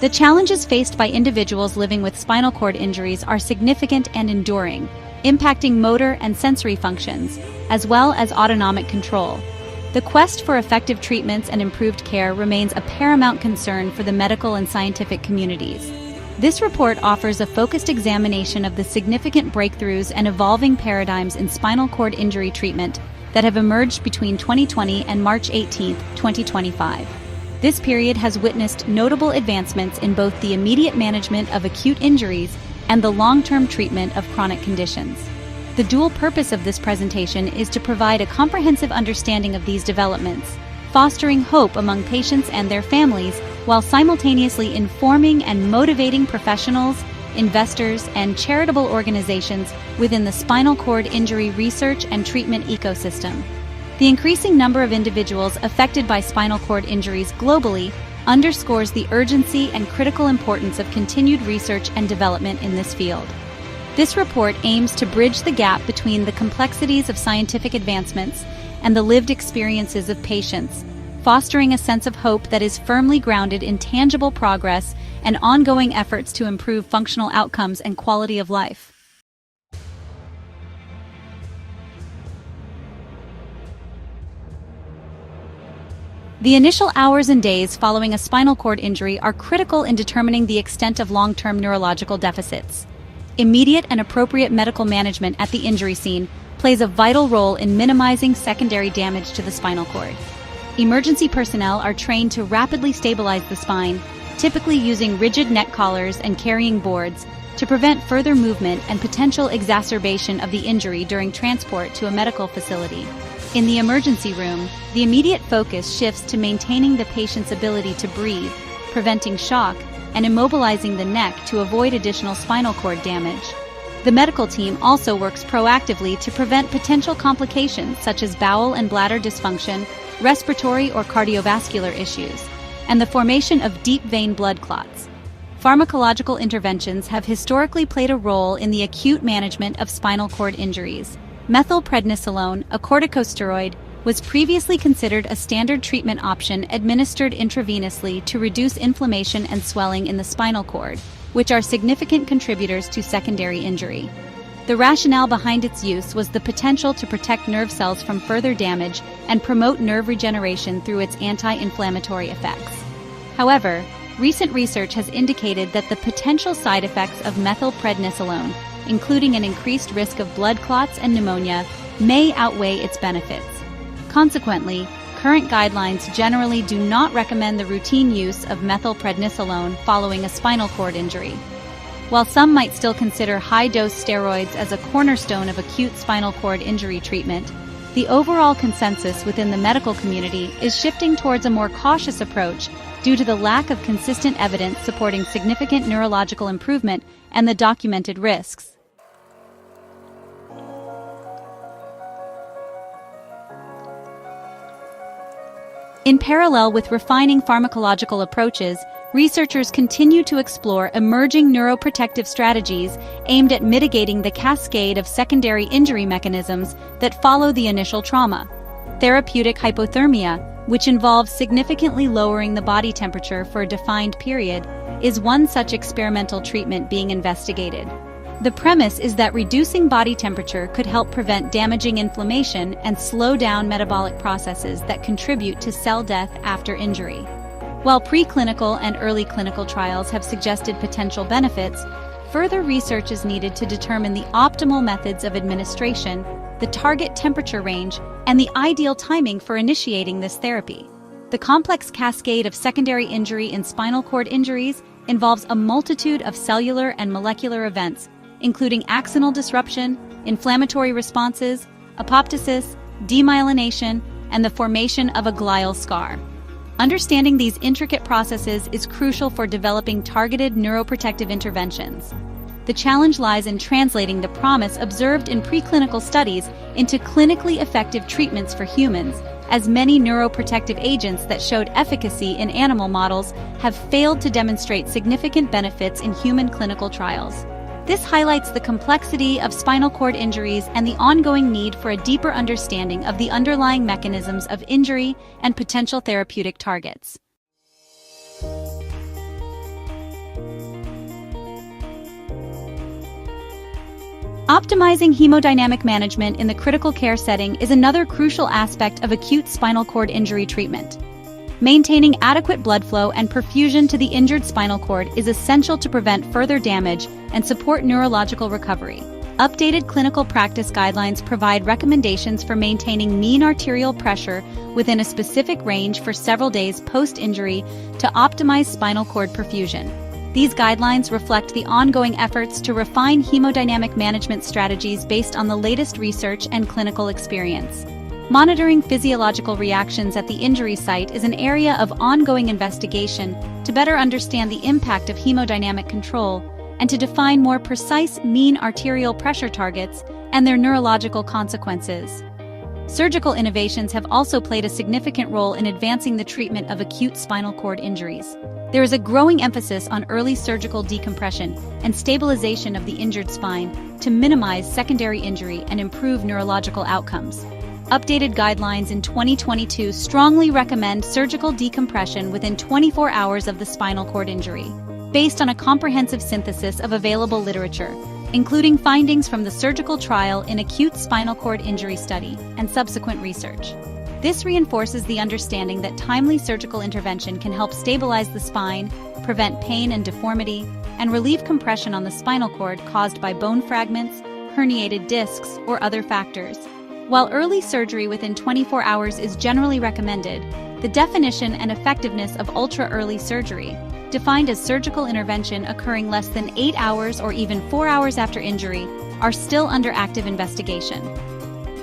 The challenges faced by individuals living with spinal cord injuries are significant and enduring, impacting motor and sensory functions, as well as autonomic control. The quest for effective treatments and improved care remains a paramount concern for the medical and scientific communities. This report offers a focused examination of the significant breakthroughs and evolving paradigms in spinal cord injury treatment that have emerged between 2020 and March 18, 2025. This period has witnessed notable advancements in both the immediate management of acute injuries and the long-term treatment of chronic conditions. The dual purpose of this presentation is to provide a comprehensive understanding of these developments, fostering hope among patients and their families, while simultaneously informing and motivating professionals, investors, and charitable organizations within the spinal cord injury research and treatment ecosystem. The increasing number of individuals affected by spinal cord injuries globally underscores the urgency and critical importance of continued research and development in this field. This report aims to bridge the gap between the complexities of scientific advancements and the lived experiences of patients, fostering a sense of hope that is firmly grounded in tangible progress and ongoing efforts to improve functional outcomes and quality of life. The initial hours and days following a spinal cord injury are critical in determining the extent of long-term neurological deficits. Immediate and appropriate medical management at the injury scene plays a vital role in minimizing secondary damage to the spinal cord. Emergency personnel are trained to rapidly stabilize the spine, typically using rigid neck collars and carrying boards, to prevent further movement and potential exacerbation of the injury during transport to a medical facility. In the emergency room, the immediate focus shifts to maintaining the patient's ability to breathe, preventing shock, and immobilizing the neck to avoid additional spinal cord damage. The medical team also works proactively to prevent potential complications such as bowel and bladder dysfunction, respiratory or cardiovascular issues, and the formation of deep vein blood clots. Pharmacological interventions have historically played a role in the acute management of spinal cord injuries. Methylprednisolone, a corticosteroid, was previously considered a standard treatment option administered intravenously to reduce inflammation and swelling in the spinal cord, which are significant contributors to secondary injury. The rationale behind its use was the potential to protect nerve cells from further damage and promote nerve regeneration through its anti-inflammatory effects. However, recent research has indicated that the potential side effects of methylprednisolone, including an increased risk of blood clots and pneumonia, may outweigh its benefits. Consequently, current guidelines generally do not recommend the routine use of methylprednisolone following a spinal cord injury. While some might still consider high-dose steroids as a cornerstone of acute spinal cord injury treatment, the overall consensus within the medical community is shifting towards a more cautious approach due to the lack of consistent evidence supporting significant neurological improvement and the documented risks. In parallel with refining pharmacological approaches, researchers continue to explore emerging neuroprotective strategies aimed at mitigating the cascade of secondary injury mechanisms that follow the initial trauma. Therapeutic hypothermia, which involves significantly lowering the body temperature for a defined period, is one such experimental treatment being investigated. The premise is that reducing body temperature could help prevent damaging inflammation and slow down metabolic processes that contribute to cell death after injury. While preclinical and early clinical trials have suggested potential benefits, further research is needed to determine the optimal methods of administration, the target temperature range, and the ideal timing for initiating this therapy. The complex cascade of secondary injury in spinal cord injuries involves a multitude of cellular and molecular events, including axonal disruption, inflammatory responses, apoptosis, demyelination, and the formation of a glial scar. Understanding these intricate processes is crucial for developing targeted neuroprotective interventions. The challenge lies in translating the promise observed in preclinical studies into clinically effective treatments for humans, as many neuroprotective agents that showed efficacy in animal models have failed to demonstrate significant benefits in human clinical trials. This highlights the complexity of spinal cord injuries and the ongoing need for a deeper understanding of the underlying mechanisms of injury and potential therapeutic targets. Optimizing hemodynamic management in the critical care setting is another crucial aspect of acute spinal cord injury treatment. Maintaining adequate blood flow and perfusion to the injured spinal cord is essential to prevent further damage and support neurological recovery. Updated clinical practice guidelines provide recommendations for maintaining mean arterial pressure within a specific range for several days post-injury to optimize spinal cord perfusion. These guidelines reflect the ongoing efforts to refine hemodynamic management strategies based on the latest research and clinical experience. Monitoring physiological reactions at the injury site is an area of ongoing investigation to better understand the impact of hemodynamic control and to define more precise mean arterial pressure targets and their neurological consequences. Surgical innovations have also played a significant role in advancing the treatment of acute spinal cord injuries. There is a growing emphasis on early surgical decompression and stabilization of the injured spine to minimize secondary injury and improve neurological outcomes. Updated guidelines in 2022 strongly recommend surgical decompression within 24 hours of the spinal cord injury, based on a comprehensive synthesis of available literature, including findings from the surgical trial in acute spinal cord injury study and subsequent research. This reinforces the understanding that timely surgical intervention can help stabilize the spine, prevent pain and deformity, and relieve compression on the spinal cord caused by bone fragments, herniated discs, or other factors. While early surgery within 24 hours is generally recommended, the definition and effectiveness of ultra-early surgery, defined as surgical intervention occurring less than 8 hours or even 4 hours after injury, are still under active investigation.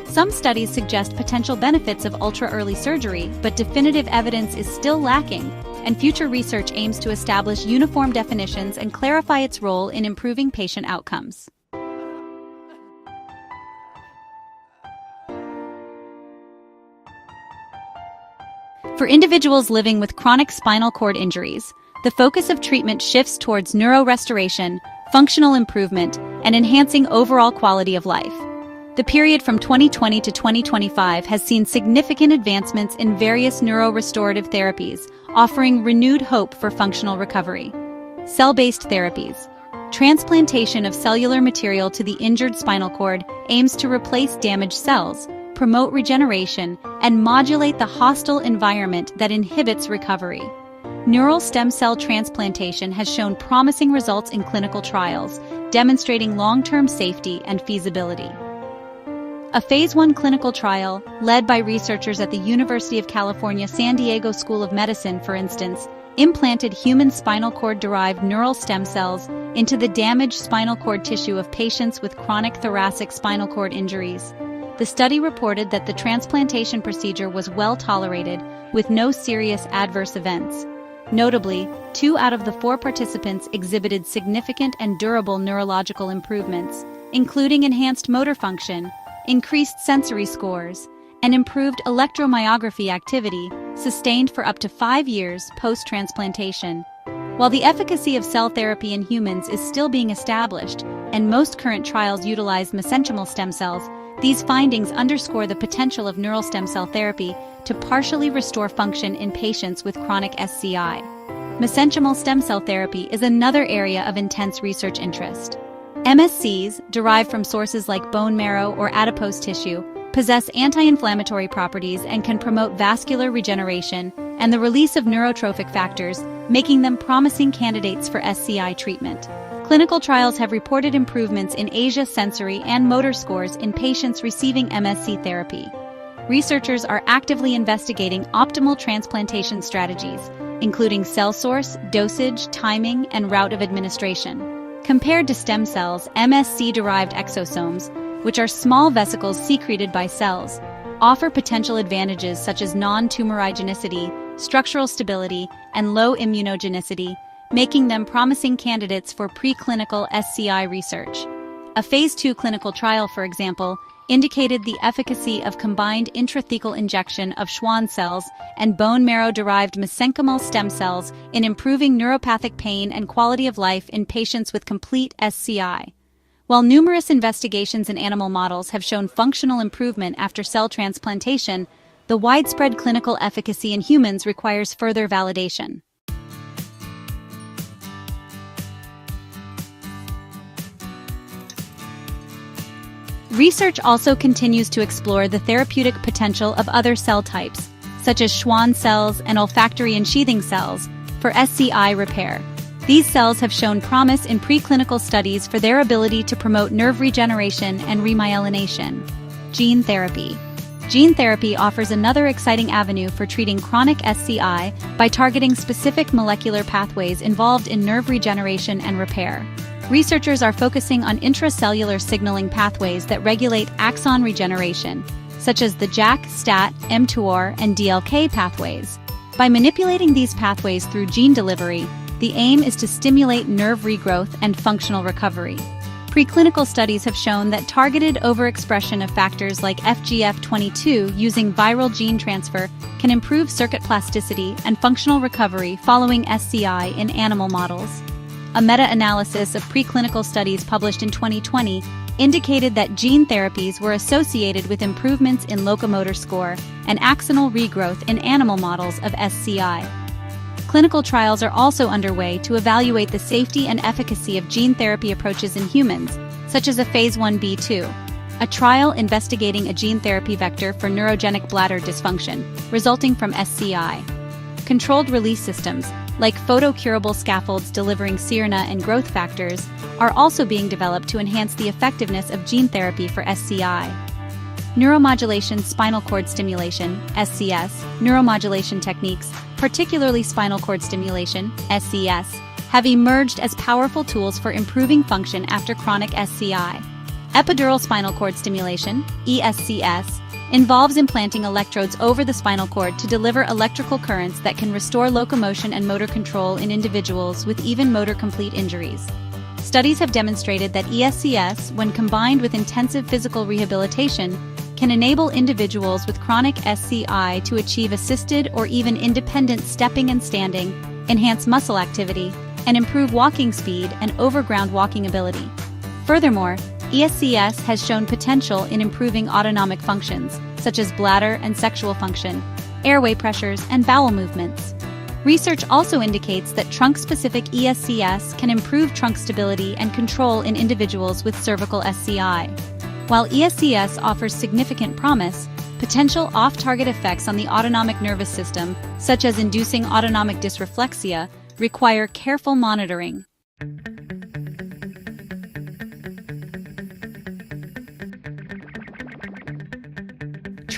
Some studies suggest potential benefits of ultra-early surgery, but definitive evidence is still lacking, and future research aims to establish uniform definitions and clarify its role in improving patient outcomes. For individuals living with chronic spinal cord injuries, the focus of treatment shifts towards neurorestoration, functional improvement, and enhancing overall quality of life. The period from 2020 to 2025 has seen significant advancements in various neurorestorative therapies, offering renewed hope for functional recovery. Cell-based therapies. Transplantation of cellular material to the injured spinal cord aims to replace damaged cells, promote regeneration, and modulate the hostile environment that inhibits recovery. Neural stem cell transplantation has shown promising results in clinical trials, demonstrating long-term safety and feasibility. A Phase 1 clinical trial, led by researchers at the University of California San Diego School of Medicine, for instance, implanted human spinal cord-derived neural stem cells into the damaged spinal cord tissue of patients with chronic thoracic spinal cord injuries. The study reported that the transplantation procedure was well tolerated, with no serious adverse events. Notably, 2 out of the 4 participants exhibited significant and durable neurological improvements, including enhanced motor function, increased sensory scores, and improved electromyography activity, sustained for up to 5 years post-transplantation. While the efficacy of cell therapy in humans is still being established, and most current trials utilize mesenchymal stem cells, these findings underscore the potential of neural stem cell therapy to partially restore function in patients with chronic SCI. Mesenchymal stem cell therapy is another area of intense research interest. MSCs, derived from sources like bone marrow or adipose tissue, possess anti-inflammatory properties and can promote vascular regeneration and the release of neurotrophic factors, making them promising candidates for SCI treatment. Clinical trials have reported improvements in ASIA sensory and motor scores in patients receiving MSC therapy. Researchers are actively investigating optimal transplantation strategies, including cell source, dosage, timing, and route of administration. Compared to stem cells, MSC-derived exosomes, which are small vesicles secreted by cells, offer potential advantages such as non-tumorigenicity, structural stability, and low immunogenicity, making them promising candidates for preclinical SCI research. A Phase 2 clinical trial, for example, indicated the efficacy of combined intrathecal injection of Schwann cells and bone marrow-derived mesenchymal stem cells in improving neuropathic pain and quality of life in patients with complete SCI. While numerous investigations in animal models have shown functional improvement after cell transplantation, the widespread clinical efficacy in humans requires further validation. Research also continues to explore the therapeutic potential of other cell types, such as Schwann cells and olfactory and sheathing cells, for SCI repair. These cells have shown promise in preclinical studies for their ability to promote nerve regeneration and remyelination. Gene therapy. Gene therapy offers another exciting avenue for treating chronic SCI by targeting specific molecular pathways involved in nerve regeneration and repair. Researchers are focusing on intracellular signaling pathways that regulate axon regeneration, such as the JAK, STAT, mTOR, and DLK pathways. By manipulating these pathways through gene delivery, the aim is to stimulate nerve regrowth and functional recovery. Preclinical studies have shown that targeted overexpression of factors like FGF22 using viral gene transfer can improve circuit plasticity and functional recovery following SCI in animal models. A meta-analysis of preclinical studies published in 2020 indicated that gene therapies were associated with improvements in locomotor score and axonal regrowth in animal models of SCI. Clinical trials are also underway to evaluate the safety and efficacy of gene therapy approaches in humans, such as a Phase 1b/2, a trial investigating a gene therapy vector for neurogenic bladder dysfunction resulting from SCI. Controlled release systems, like photocurable scaffolds delivering siRNA and growth factors, are also being developed to enhance the effectiveness of gene therapy for SCI. Neuromodulation spinal cord stimulation, SCS, neuromodulation techniques, particularly spinal cord stimulation, SCS, have emerged as powerful tools for improving function after chronic SCI. Epidural spinal cord stimulation, ESCS, involves implanting electrodes over the spinal cord to deliver electrical currents that can restore locomotion and motor control in individuals with even motor complete injuries. Studies have demonstrated that ESCS, when combined with intensive physical rehabilitation, can enable individuals with chronic SCI to achieve assisted or even independent stepping and standing, enhance muscle activity, and improve walking speed and overground walking ability. Furthermore, ESCS has shown potential in improving autonomic functions, such as bladder and sexual function, airway pressures, and bowel movements. Research also indicates that trunk-specific ESCS can improve trunk stability and control in individuals with cervical SCI. While ESCS offers significant promise, potential off-target effects on the autonomic nervous system, such as inducing autonomic dysreflexia, require careful monitoring.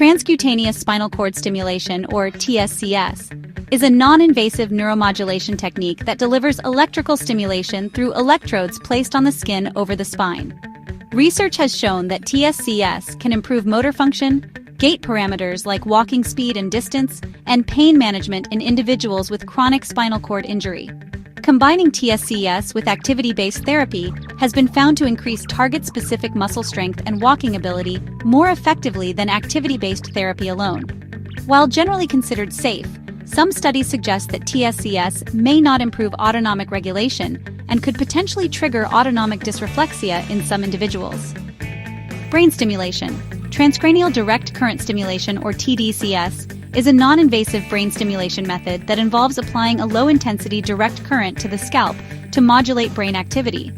Transcutaneous spinal cord stimulation, or TSCS, is a non-invasive neuromodulation technique that delivers electrical stimulation through electrodes placed on the skin over the spine. Research has shown that TSCS can improve motor function, gait parameters like walking speed and distance, and pain management in individuals with chronic spinal cord injury. Combining TSCS with activity-based therapy has been found to increase target-specific muscle strength and walking ability more effectively than activity-based therapy alone. While generally considered safe, some studies suggest that TSCS may not improve autonomic regulation and could potentially trigger autonomic dysreflexia in some individuals. Brain stimulation. Transcranial direct current stimulation, or TDCS, is a non-invasive brain stimulation method that involves applying a low-intensity direct current to the scalp to modulate brain activity.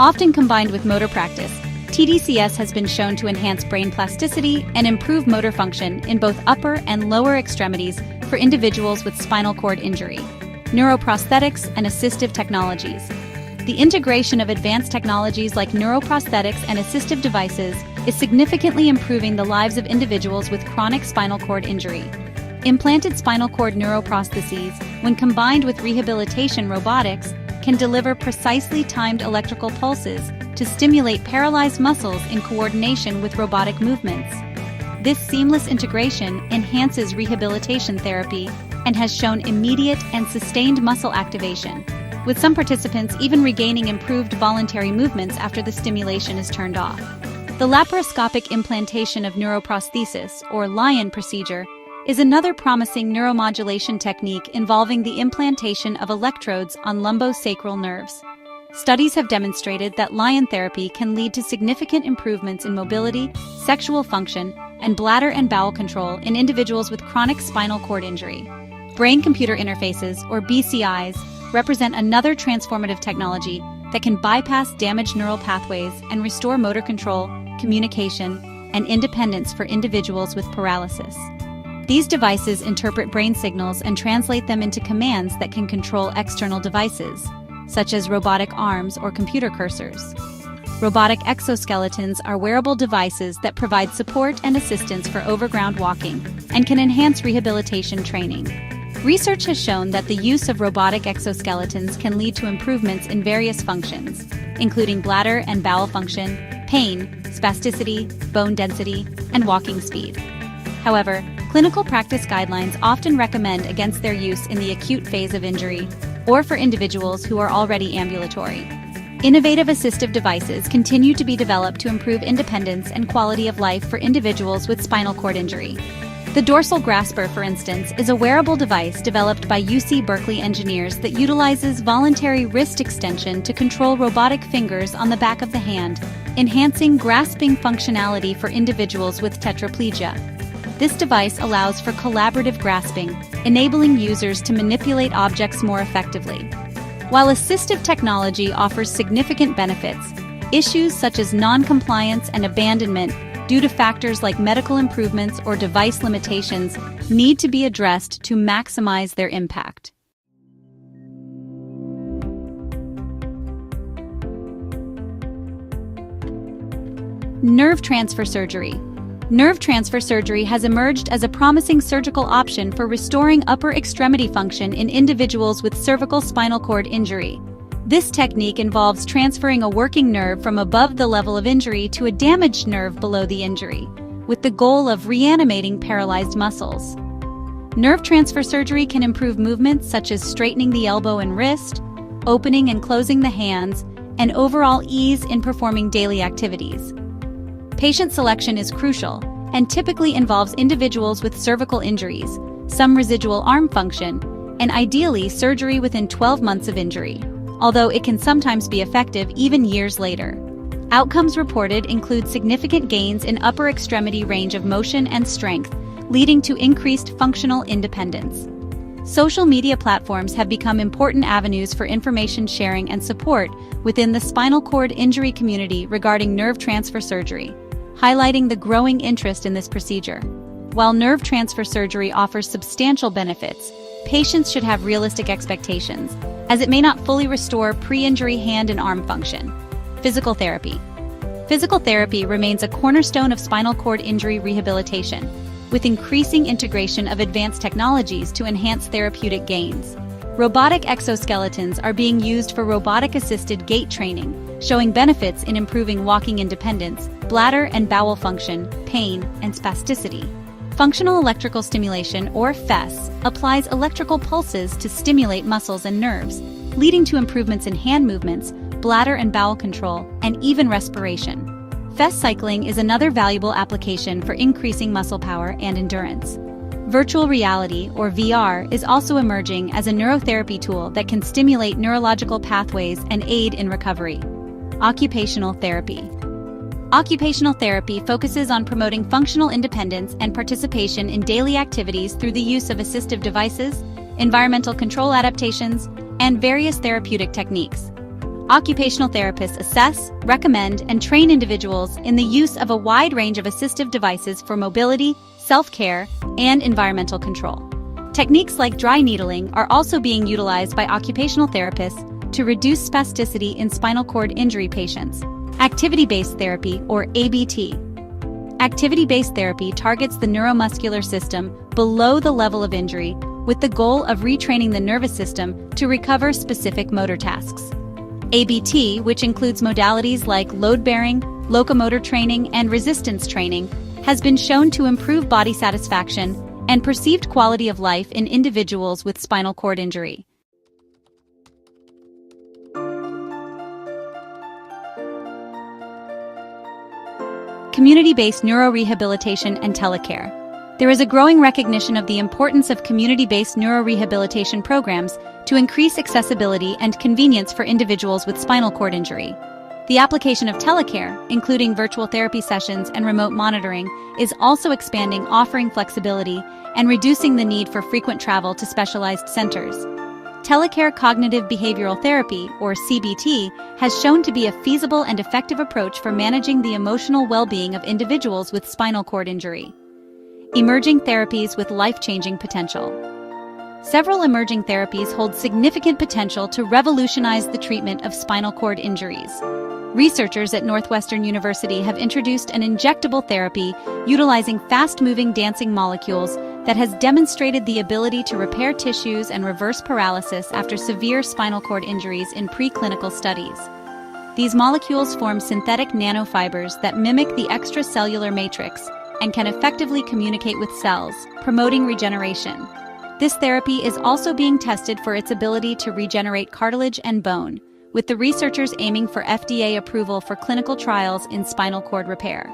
Often combined with motor practice, TDCS has been shown to enhance brain plasticity and improve motor function in both upper and lower extremities for individuals with spinal cord injury. Neuroprosthetics and assistive technologies. The integration of advanced technologies like neuroprosthetics and assistive devices is significantly improving the lives of individuals with chronic spinal cord injury. Implanted spinal cord neuroprostheses, when combined with rehabilitation robotics, can deliver precisely timed electrical pulses to stimulate paralyzed muscles in coordination with robotic movements. This seamless integration enhances rehabilitation therapy and has shown immediate and sustained muscle activation, with some participants even regaining improved voluntary movements after the stimulation is turned off. The laparoscopic implantation of neuroprosthesis, or LION procedure, is another promising neuromodulation technique involving the implantation of electrodes on lumbosacral nerves. Studies have demonstrated that LION therapy can lead to significant improvements in mobility, sexual function, and bladder and bowel control in individuals with chronic spinal cord injury. Brain-computer interfaces, or BCIs, represent another transformative technology that can bypass damaged neural pathways and restore motor control communication, and independence for individuals with paralysis. These devices interpret brain signals and translate them into commands that can control external devices, such as robotic arms or computer cursors. Robotic exoskeletons are wearable devices that provide support and assistance for overground walking and can enhance rehabilitation training. Research has shown that the use of robotic exoskeletons can lead to improvements in various functions, including bladder and bowel function, pain, spasticity, bone density, and walking speed. However, clinical practice guidelines often recommend against their use in the acute phase of injury or for individuals who are already ambulatory. Innovative assistive devices continue to be developed to improve independence and quality of life for individuals with spinal cord injury. The dorsal grasper, for instance, is a wearable device developed by UC Berkeley engineers that utilizes voluntary wrist extension to control robotic fingers on the back of the hand, enhancing grasping functionality for individuals with tetraplegia. This device allows for collaborative grasping, enabling users to manipulate objects more effectively. While assistive technology offers significant benefits, issues such as non-compliance and abandonment due to factors like medical improvements or device limitations need to be addressed to maximize their impact. Nerve transfer surgery. Nerve transfer surgery has emerged as a promising surgical option for restoring upper extremity function in individuals with cervical spinal cord injury. This technique involves transferring a working nerve from above the level of injury to a damaged nerve below the injury, with the goal of reanimating paralyzed muscles. Nerve transfer surgery can improve movements such as straightening the elbow and wrist, opening and closing the hands, and overall ease in performing daily activities. Patient selection is crucial and typically involves individuals with cervical injuries, some residual arm function, and ideally surgery within 12 months of injury, although it can sometimes be effective even years later. Outcomes reported include significant gains in upper extremity range of motion and strength, leading to increased functional independence. Social media platforms have become important avenues for information sharing and support within the spinal cord injury community regarding nerve transfer surgery, highlighting the growing interest in this procedure. While nerve transfer surgery offers substantial benefits, patients should have realistic expectations, as it may not fully restore pre-injury hand and arm function. Physical therapy. Physical therapy remains a cornerstone of spinal cord injury rehabilitation, with increasing integration of advanced technologies to enhance therapeutic gains. Robotic exoskeletons are being used for robotic-assisted gait training, showing benefits in improving walking independence, bladder and bowel function, pain, and spasticity. Functional electrical stimulation, or FES, applies electrical pulses to stimulate muscles and nerves, leading to improvements in hand movements, bladder and bowel control, and even respiration. FES cycling is another valuable application for increasing muscle power and endurance. Virtual reality, or VR, is also emerging as a neurotherapy tool that can stimulate neurological pathways and aid in recovery. Occupational therapy. Occupational therapy focuses on promoting functional independence and participation in daily activities through the use of assistive devices, environmental control adaptations, and various therapeutic techniques. Occupational therapists assess, recommend, and train individuals in the use of a wide range of assistive devices for mobility, self-care, and environmental control. Techniques like dry needling are also being utilized by occupational therapists to reduce spasticity in spinal cord injury patients. Activity-based therapy, or ABT. Activity-based therapy targets the neuromuscular system below the level of injury with the goal of retraining the nervous system to recover specific motor tasks. ABT, which includes modalities like load-bearing, locomotor training, and resistance training, has been shown to improve body satisfaction and perceived quality of life in individuals with spinal cord injury. Community-based neurorehabilitation and telecare. There is a growing recognition of the importance of community-based neurorehabilitation programs to increase accessibility and convenience for individuals with spinal cord injury. The application of telecare, including virtual therapy sessions and remote monitoring, is also expanding, offering flexibility and reducing the need for frequent travel to specialized centers. Telecare cognitive behavioral therapy, or CBT, has shown to be a feasible and effective approach for managing the emotional well-being of individuals with spinal cord injury. Emerging therapies with life-changing potential. Several emerging therapies hold significant potential to revolutionize the treatment of spinal cord injuries. Researchers at Northwestern University have introduced an injectable therapy utilizing fast-moving dancing molecules that has demonstrated the ability to repair tissues and reverse paralysis after severe spinal cord injuries in preclinical studies. These molecules form synthetic nanofibers that mimic the extracellular matrix and can effectively communicate with cells, promoting regeneration. This therapy is also being tested for its ability to regenerate cartilage and bone, with the researchers aiming for FDA approval for clinical trials in spinal cord repair.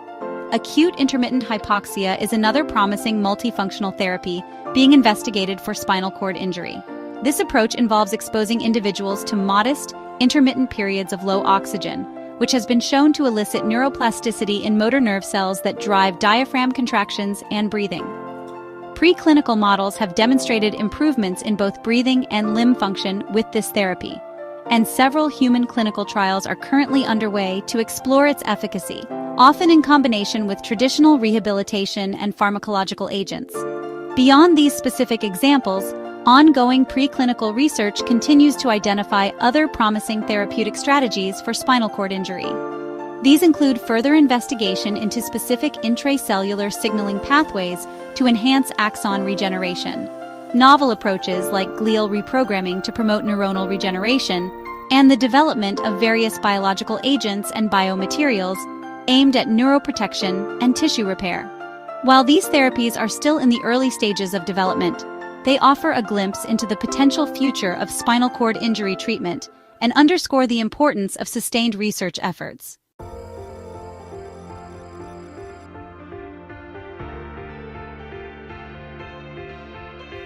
Acute intermittent hypoxia is another promising multifunctional therapy being investigated for spinal cord injury. This approach involves exposing individuals to modest, intermittent periods of low oxygen, which has been shown to elicit neuroplasticity in motor nerve cells that drive diaphragm contractions and breathing. Preclinical models have demonstrated improvements in both breathing and limb function with this therapy, and several human clinical trials are currently underway to explore its efficacy, often in combination with traditional rehabilitation and pharmacological agents. Beyond these specific examples, ongoing preclinical research continues to identify other promising therapeutic strategies for spinal cord injury. These include further investigation into specific intracellular signaling pathways to enhance axon regeneration, novel approaches like glial reprogramming to promote neuronal regeneration, and the development of various biological agents and biomaterials aimed at neuroprotection and tissue repair. While these therapies are still in the early stages of development, they offer a glimpse into the potential future of spinal cord injury treatment and underscore the importance of sustained research efforts.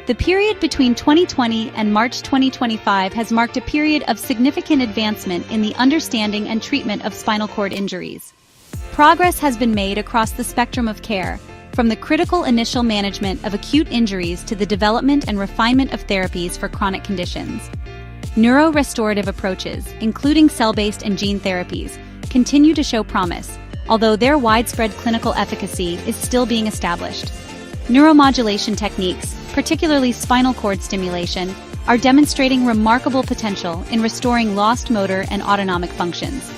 The period between 2020 and March 2025 has marked a period of significant advancement in the understanding and treatment of spinal cord injuries. Progress has been made across the spectrum of care, from the critical initial management of acute injuries to the development and refinement of therapies for chronic conditions. Neurorestorative approaches, including cell-based and gene therapies, continue to show promise, although their widespread clinical efficacy is still being established. Neuromodulation techniques, particularly spinal cord stimulation, are demonstrating remarkable potential in restoring lost motor and autonomic functions.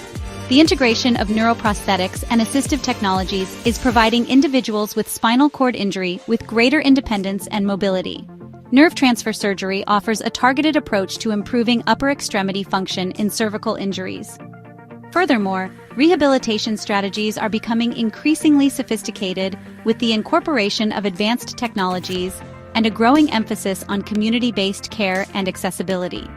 The integration of neuroprosthetics and assistive technologies is providing individuals with spinal cord injury with greater independence and mobility. Nerve transfer surgery offers a targeted approach to improving upper extremity function in cervical injuries. Furthermore, rehabilitation strategies are becoming increasingly sophisticated with the incorporation of advanced technologies and a growing emphasis on community-based care and accessibility.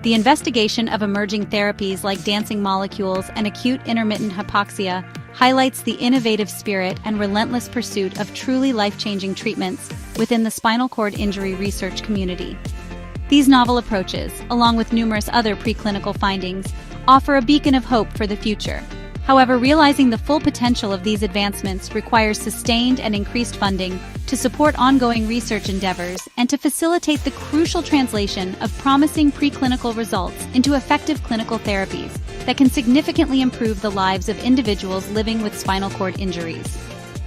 The investigation of emerging therapies like dancing molecules and acute intermittent hypoxia highlights the innovative spirit and relentless pursuit of truly life-changing treatments within the spinal cord injury research community. These novel approaches, along with numerous other preclinical findings, offer a beacon of hope for the future. However, realizing the full potential of these advancements requires sustained and increased funding to support ongoing research endeavors and to facilitate the crucial translation of promising preclinical results into effective clinical therapies that can significantly improve the lives of individuals living with spinal cord injuries.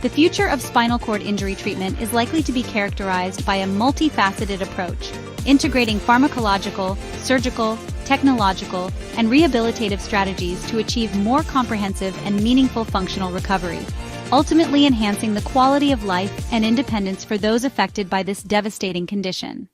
The future of spinal cord injury treatment is likely to be characterized by a multifaceted approach, integrating pharmacological, surgical, technological, and rehabilitative strategies to achieve more comprehensive and meaningful functional recovery, ultimately enhancing the quality of life and independence for those affected by this devastating condition.